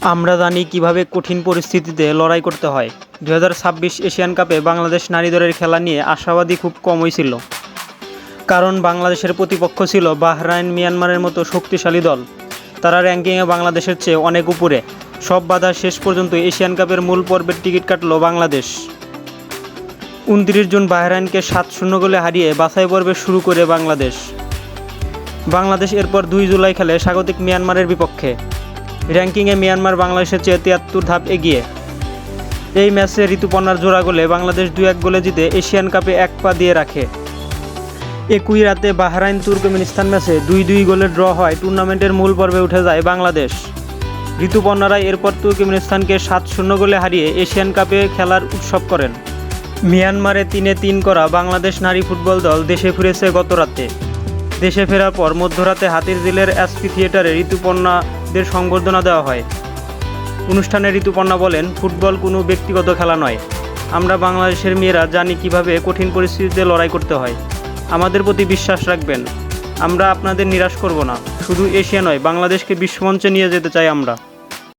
আমরা জানি কিভাবে কঠিন পরিস্থিতিতে লড়াই করতে হয়। 2026 এশিয়ান কাপে বাংলাদেশ নারী দলের খেলা নিয়ে আশাবাদী খুব কমই ছিল। কারণ বাংলাদেশের প্রতিপক্ষ ছিল বাহরাইন, মিয়ানমারের মতো শক্তিশালী দল। তারা র্যাঙ্কিংয়ে বাংলাদেশের চেয়ে অনেক উপরে। সব বাধা শেষ পর্যন্ত এশিয়ান কাপের মূল পর্বের টিকিট কাটল বাংলাদেশ। 29 জুন বাহরাইনকে 7-0 গোলে হারিয়ে বাছাই পর্বে শুরু করে বাংলাদেশ এরপর 2 জুলাই খেলে স্বাগতিক মিয়ানমারের বিপক্ষে। র্যাঙ্কিংয়ে মিয়ানমার বাংলাদেশের চেয়ে 73 ধাপ এগিয়ে। এই ম্যাচে ঋতুপর্ণার জোড়া গোলে বাংলাদেশ 2-1 গোলে জিতে এশিয়ান কাপে এক পা দিয়ে রাখে। একই রাতে বাহরাইন তুর্কমেনিস্তান ম্যাচে 2-2 গোলে ড্র হয় টুর্নামেন্টের মূল পর্বে উঠে যায় বাংলাদেশ। ঋতুপর্ণারা এরপর তুর্কমেনিস্তানকে 7-0 গোলে হারিয়ে এশিয়ান কাপে খেলার উৎসব করেন। মিয়ানমারে 3-3 করা বাংলাদেশ নারী ফুটবল দল দেশে ফিরেছে গত রাতে। দেশে ফেরার পর মধ্যরাতে হাতিরঝিলের এসপি থিয়েটারে ঋতুপর্ণাদের সংবর্ধনা দেওয়া হয়। অনুষ্ঠানে ঋতুপর্ণা বলেন, ফুটবল কোনো ব্যক্তিগত খেলা নয়। আমরা বাংলাদেশের মেয়েরা জানি কিভাবে কঠিন পরিস্থিতিতে লড়াই করতে হয়। আমাদের প্রতি বিশ্বাস রাখবেন। আমরা আপনাদের নিরাশ করব না। শুধু এশিয়া নয়, বাংলাদেশকে বিশ্বমঞ্চে নিয়ে যেতে চাই আমরা।